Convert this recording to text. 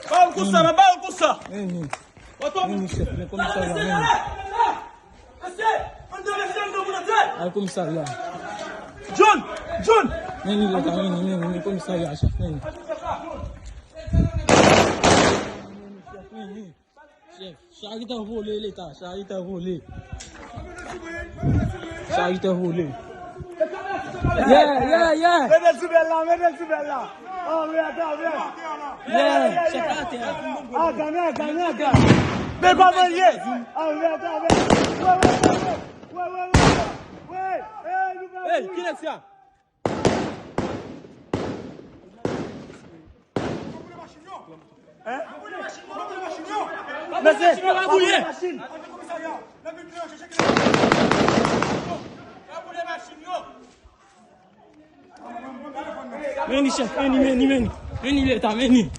Bao kusa na bao kusa. Nini? Watu Nini chef? Le commissariat. Nini? Al commissariat. John! John! Nini le ta nini? Le commissariat chef. Nini? Nini? Chef, charité volée l'état, charité volée. Charité volée. Yeah. Medel Subella. Oh, viens. Yeah, chef là t'es. Ah, gagne. Mais pas marié. Ah, viens. Ouais. Hey, qui est ça? Hein? Mais c'est pas bouillé. Meni chef, meni. Meni l'état, meni.